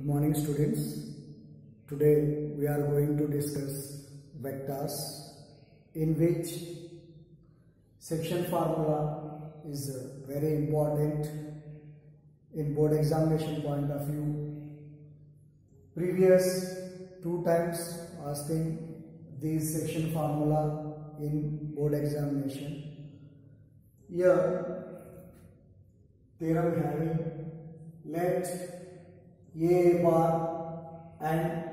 Good morning, students. Today we are going to discuss vectors, in which section formula is very important in board examination point of view. Previous 2 times asking this section formula in board examination. Here theorem having, let A bar and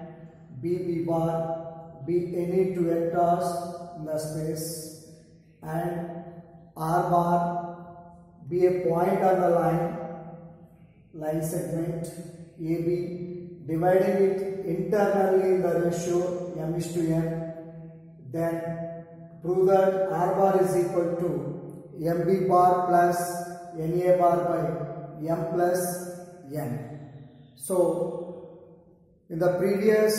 B bar be any two vectors in the space, and R bar be a point on the line segment AB, dividing it internally in the ratio m:n. Then prove that R bar is equal to MB bar plus NA bar by M plus N. So, in the previous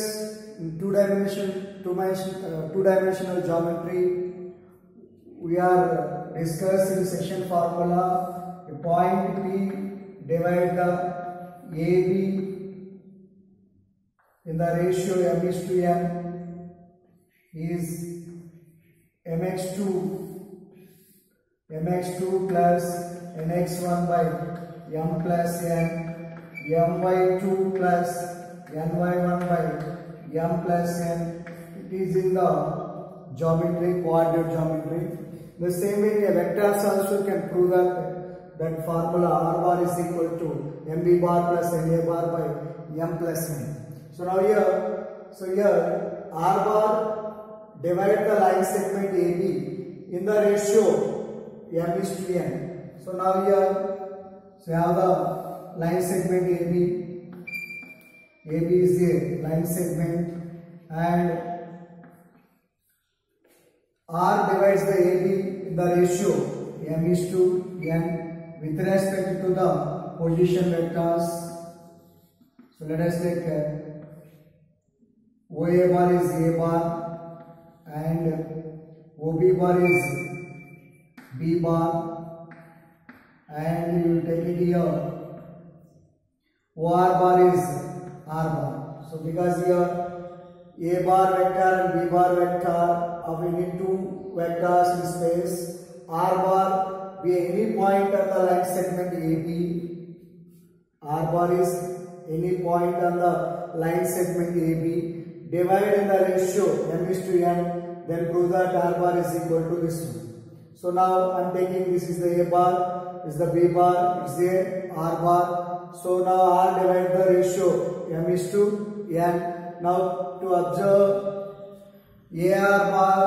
two-dimensional geometry, we are discussing section formula. A point P divide the AB in the ratio m:n is mx2 plus nx1 by m plus n, my2 plus ny1 by m plus n. It is in the geometry, coordinate geometry. The same way, vectors also can prove that formula R bar is equal to MB bar plus NA bar by m plus n. So now here R bar divide the line segment AB in the ratio m:n. So now here, so you have the line segment AB is a line segment, and R divides the AB in the ratio m:n with respect to the position vectors. So let us take OA bar is A bar and OB bar is B bar, and you will take it here OR bar is R bar. So because here A bar vector and B bar vector of any two vectors in space, R bar be any point on the line segment AB. R bar is any point on the line segment AB, divide in the ratio m:n, then prove that R bar is equal to this one. So now I am taking this is the A bar, is the B bar, is the R bar. So now R divide the ratio m:n. Now to observe AR bar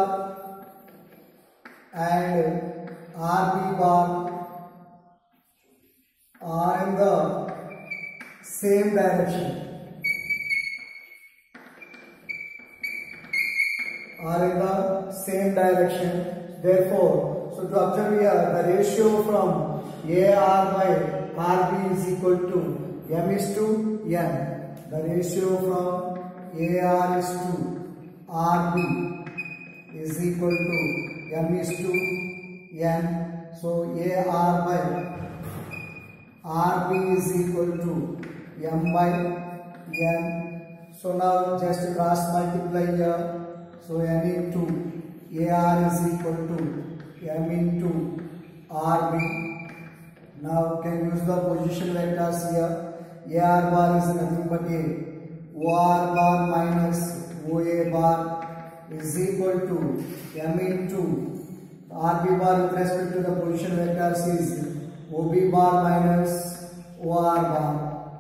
and RB bar are in the same direction. Therefore, so to observe here, the ratio from AR by RB is equal to m:n. The ratio from AR is to RB is equal to m:n. So AR by RB is equal to m by n. So now just cross multiply here. So n into AR is equal to m into RB. Now can use the position vectors here. AR bar is nothing but A. OR bar minus OA bar is equal to m into RB bar with respect to the position vectors is OB bar minus OR bar.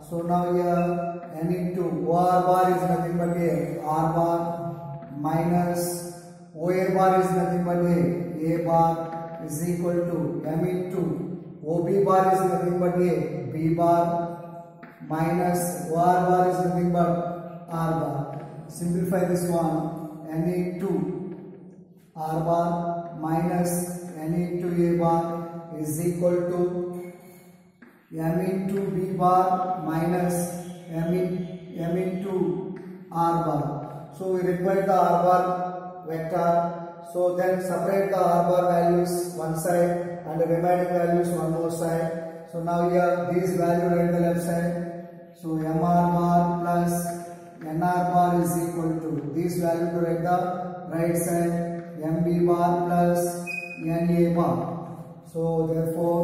So now here n into OR bar is nothing but A. R bar minus OA bar is nothing but A bar is equal to m into OB bar is nothing but A, B bar minus OR bar is nothing but R bar. Simplify this one, n into R bar minus n into A bar is equal to m into B bar minus m into R bar. So we require the R bar vector. So then separate the R bar values one side and the remaining values one more side. So now here these values are in the left side. So mr bar plus nr bar is equal to this value to write the right side, mb bar plus na bar. So therefore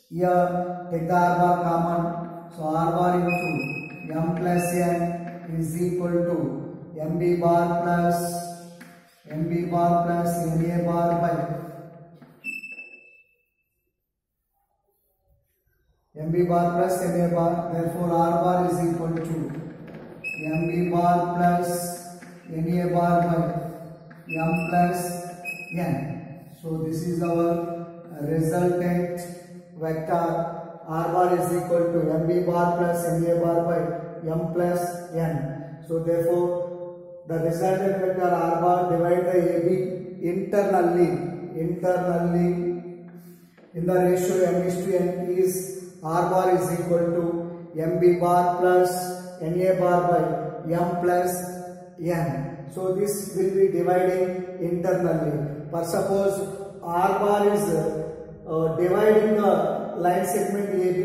here take the r bar common. So r bar into m plus n is equal to mb bar plus na bar by mb bar plus na bar. Therefore r bar is equal to mb bar plus na bar by m plus n. So this is our resultant vector. R bar is equal to mb bar plus na bar by m plus n. So therefore the resultant vector r bar divide the AB internally in the ratio m is to n is r bar is equal to mb bar plus na bar by m plus n. So this will be dividing internally. For suppose r bar is dividing the line segment AB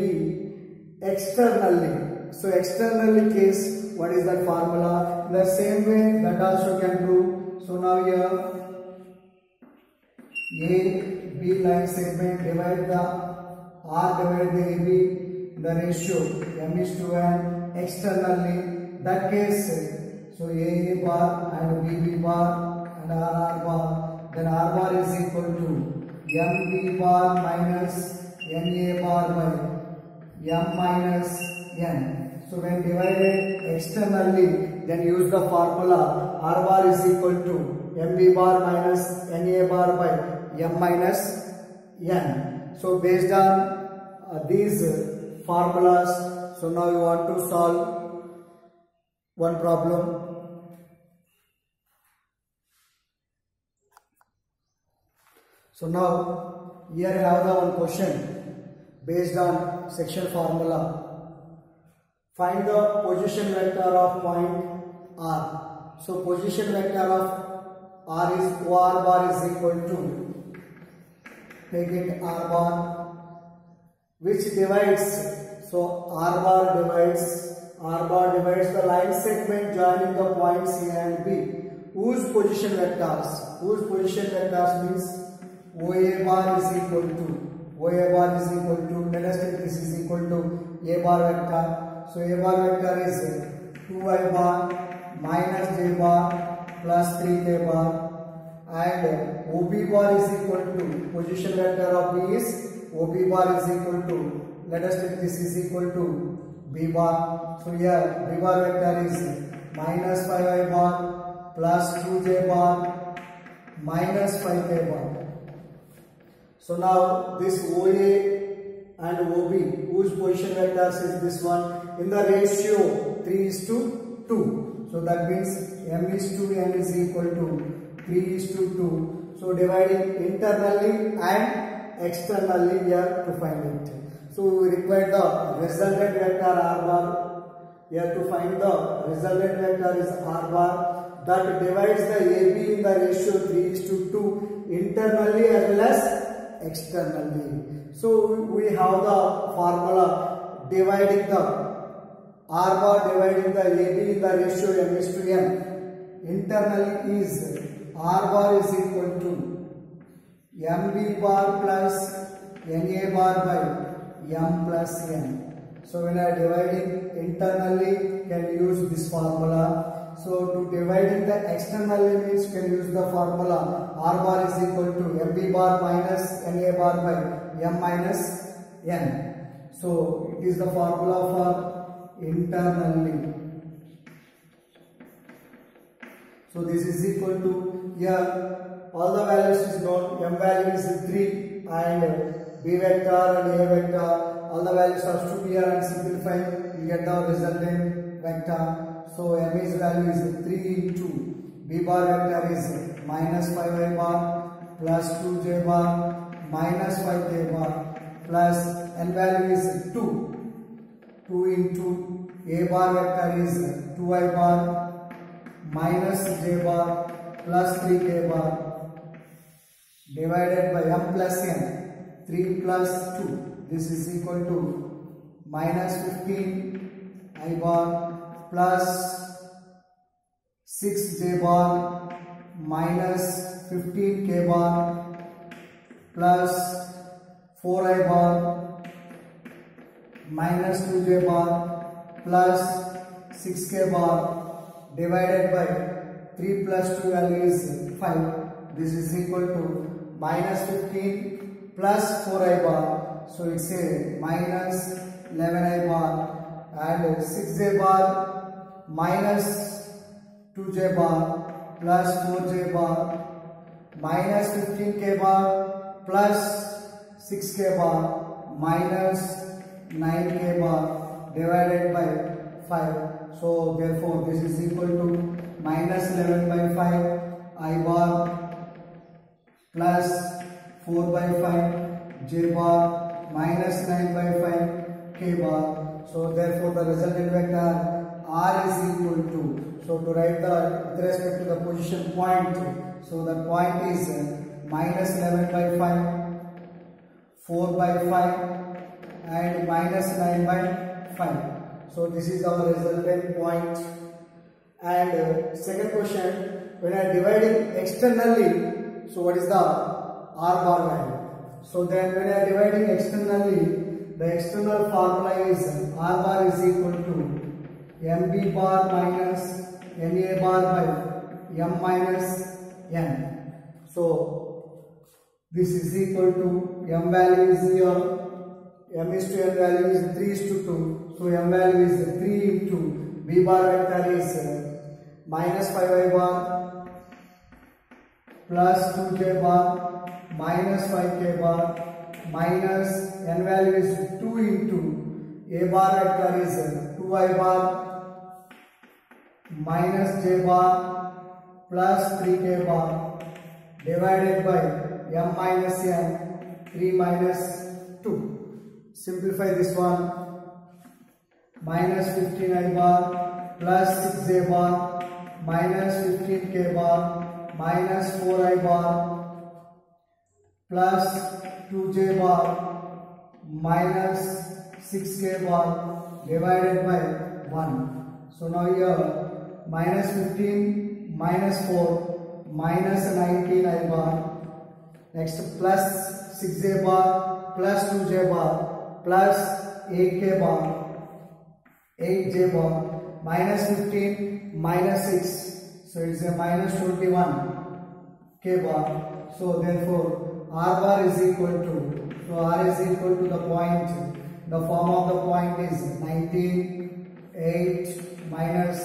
externally. So externally case, what is that formula? The same way that also can do. So now here AB line segment divide the R divide the AB, the ratio m is to n externally. That case, so AA bar and BB bar and RR bar. Then R bar is equal to MB bar minus NA bar by M minus N. So when divided externally, then use the formula R bar is equal to MB bar minus NA bar by M minus N. So based on these formulas, so now you want to solve one problem. So now here I have the one question based on section formula. Find the position vector of point R. So position vector of R is OR bar is equal to, take it R bar, which divides, so R bar divides the line segment joining the points A and B. Whose position vectors means OA bar is equal to, let us take this is equal to A bar vector. So A bar vector is 2I bar minus J bar plus 3K bar, and OB bar is equal to, position vector of B is OB bar is equal to, let us take this is equal to B bar. So here B bar vector is minus 5I bar plus 2J bar minus 5K bar. So now this OA and OB, whose position vectors is this one, in the ratio 3:2. So that means m is to n is equal to 3:2. So dividing internally and externally we have to find it. So we require the resultant vector R bar. We have to find the resultant vector is R bar that divides the AB in the ratio 3:2 internally as well as externally. So we have the formula dividing the R bar dividing the AB in the ratio m is to n. Internally is R bar is equal to MB bar plus NA bar by M plus N. So when I am dividing internally, can use this formula. So to dividing the externally means can use the formula R bar is equal to MB bar minus NA bar by M minus N. So it is the formula for internally. So this is equal to, here all the values is known, M value is 3 and B vector and A vector, all the values are to be here and simplify, you get the resultant vector. So M's value is 3 into B bar vector is minus 5I bar plus 2J bar minus 5K bar plus N value is 2. 2 into A bar vector is 2I bar minus J bar plus 3K bar divided by M plus N, 3 plus 2. This is equal to minus 15 I bar plus 6 j bar minus 15 k bar plus 4 I bar minus 2 j bar plus 6 k bar divided by 3 plus 12 is 5. This is equal to minus 15 plus 4 I bar. So it's a minus 11 I bar, and 6 j bar minus 2 j bar plus 4 j bar minus 15 k bar plus 6 k bar minus 9 k bar divided by 5. So therefore this is equal to minus 11 by 5 I bar plus 4 by 5 j bar minus 9 by 5 k bar. So therefore the resultant vector r is equal to, so to write the with respect to the position point, so the point is minus 11 by 5, 4 by 5 and minus 9 by 5. So this is our resultant point. And second question, when I am dividing externally, so what is the r bar value? So then when I am dividing externally, the external formula is r bar is equal to mb bar minus ma bar by m minus n. So this is equal to m value is here, m is to n value is 3 is to 2. So m value is 3 into b bar vector is minus 5 I bar plus 2 j bar minus 5 k bar minus n value is 2 into a bar vector is 2 I bar minus j bar plus 3 k bar divided by m minus n 3 minus 2. Simplify this one. Minus 15 I bar plus 6 j bar minus 15 k bar minus 4 I bar plus 2 j bar minus 6 k bar divided by 1. So now here minus 15 minus 4 minus 19 I bar, next plus 6 j bar plus 2 j bar plus 8 k bar 8 j bar minus 15 minus 6, so it's a minus 21 k bar. So therefore r bar is equal to, so r is equal to the point, the form of the point is 19 8 minus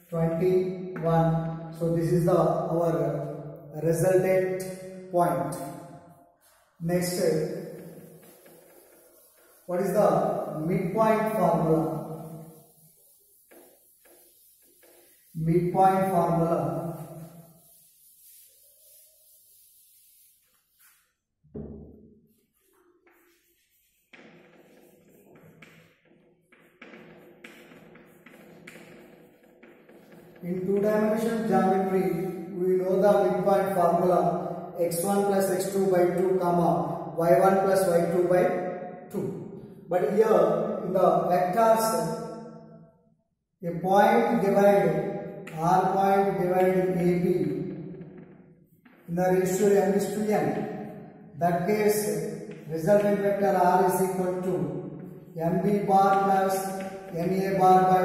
21. So this is the our resultant point. Next, what is the midpoint formula? Midpoint formula. In two-dimensional geometry, we know the midpoint formula x1 plus x2 by 2 comma y1 plus y2 by 2. But here in the vectors, a point divided, r point divided AB in the ratio m is to n. That case, resultant vector r is equal to mb bar plus ma bar by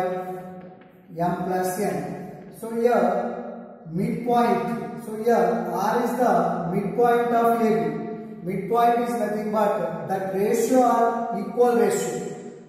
m plus n. So here midpoint, so here r is the midpoint of AB. Midpoint is nothing but that ratio or equal ratio.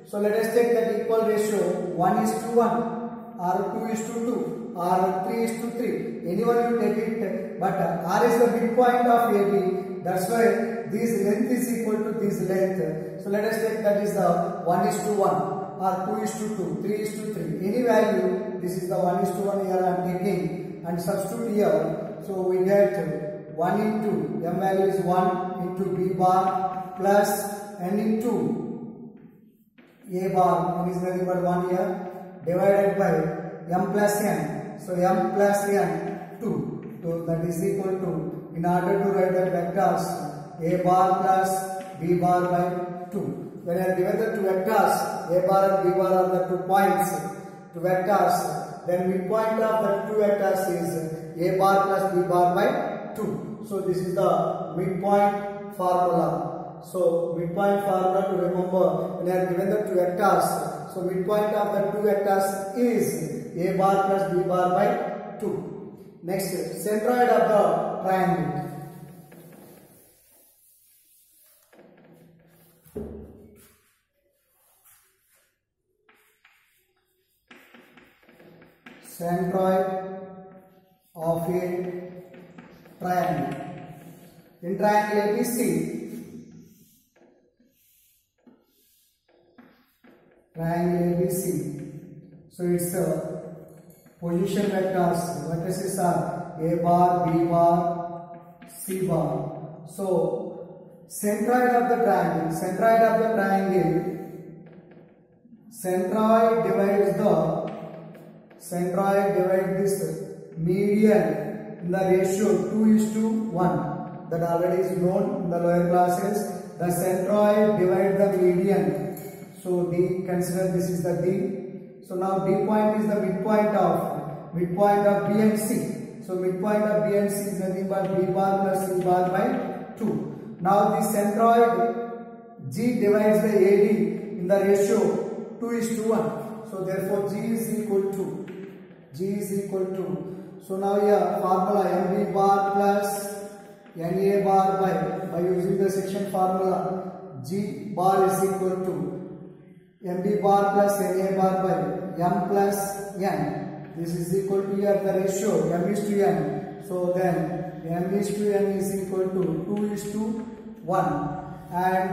So let us take that equal ratio 1 is to 1 or 2 is to 2 or 3 is to 3. Anyone you take it, but r is the midpoint of AB. That's why this length is equal to this length. So let us take that is the 1 is to 1 or 2 is to 2, 3 is to 3. Any value, this is the 1 is to 1 here I am taking and substitute here. So we get 1 into m value is 1 into b bar plus n into a bar, n is nothing but 1 here, divided by m plus n. So m plus n 2. So that is equal to, in order to write the vectors, a bar plus b bar by 2. When I are given the two vectors, a bar and b bar are the 2 points, two vectors, then midpoint of the two vectors is a bar plus b bar by 2. So this is the midpoint formula. So midpoint formula to remember when I are given the two vectors. So midpoint of the two vectors is a bar plus b bar by 2. Next, centroid of the triangle. Centroid of a triangle. In triangle ABC, so its position vectors, vertices are a bar, b bar, c bar. So centroid of the triangle, centroid divides this median in the ratio 2:1. That already is known in the lower classes. The centroid divides the median. So D, consider this is the D. So now D point is the midpoint of B and C. So midpoint of B and C is nothing but B bar plus C bar by 2. Now the centroid G divides the AD in the ratio 2:1. So therefore G is equal to. So now here formula MB bar plus NA bar by using the section formula, G bar is equal to MB bar plus NA bar by M plus N. This is equal to here the ratio M is to N. So then M is to N is equal to 2:1. And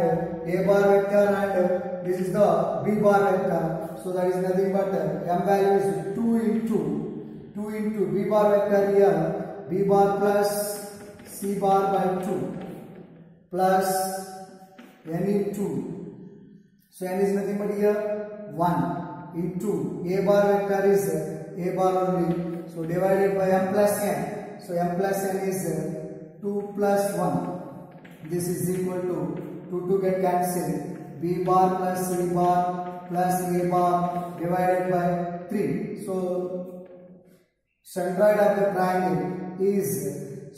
A bar vector and this is the B bar vector. So that is nothing but M value is 2 into B bar vector here, B bar plus C bar by 2 plus N into. So N is nothing but here 1 into A bar vector is A bar only. So divided by M plus N. So M plus N is 2 plus 1. This is equal to 2 get cancelled. B bar plus C bar plus A bar divided by 3. So centroid of the triangle is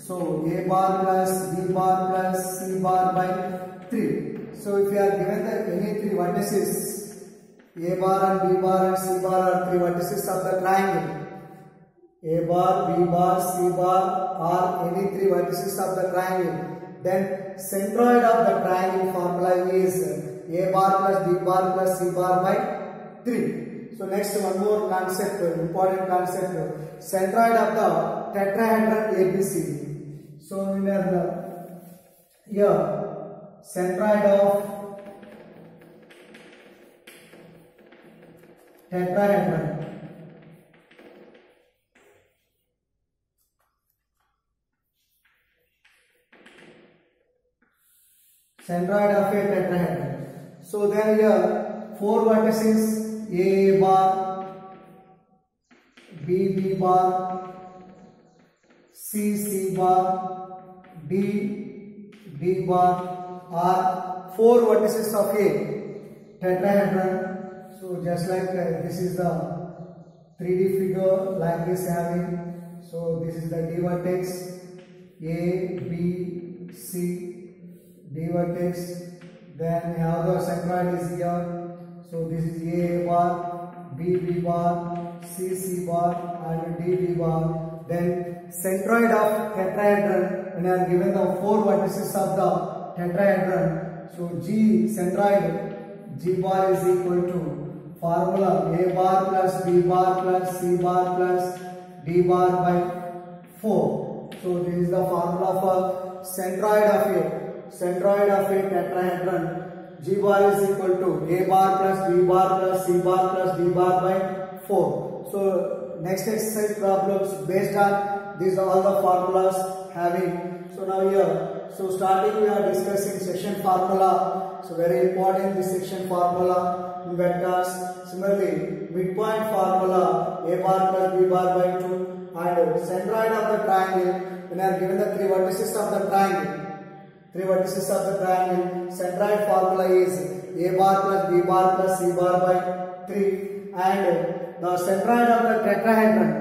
A bar plus B bar plus C bar by 3. So if you are given the any three vertices, A bar and B bar and C bar are three vertices of the triangle. A bar, B bar, C bar are any three vertices of the triangle. Then centroid of the triangle formula is A bar plus B bar plus C bar by 3. So next one more concept, important concept, centroid of the tetrahedron ABC. So in here centroid of tetrahedron. Centroid of a tetrahedron. So there here 4 vertices, A bar, B bar, C bar, D bar are 4 vertices of a tetrahedron. So just like this is the 3D figure like this having. So this is the D vertex, A, B, C. D vertex, then we have the centroid is here. So this is A bar, B bar, C bar and D bar. Then centroid of tetrahedron, when I are given the 4 vertices of the tetrahedron. So G centroid, G bar is equal to formula A bar plus B bar plus C bar plus D bar by 4. So this is the formula for centroid of a tetrahedron. G bar is equal to A bar plus B bar plus C bar plus D bar by 4. So next exercise problems based on these all the formulas having. So now here, so starting we are discussing section formula. So very important this section formula in vectors. Similarly midpoint formula A bar plus B bar by 2 and centroid of the triangle when I are given the 3 vertices of the triangle. three vertices of the triangle. Centroid formula is a bar plus b bar plus c bar by 3, and the centroid of the tetrahedron,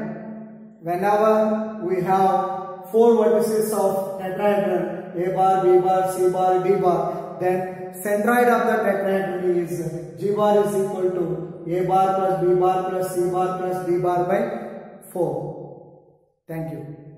whenever we have four vertices of tetrahedron, a bar, b bar, c bar, d bar, then centroid of the tetrahedron is g bar is equal to a bar plus b bar plus c bar plus d bar by 4. Thank you.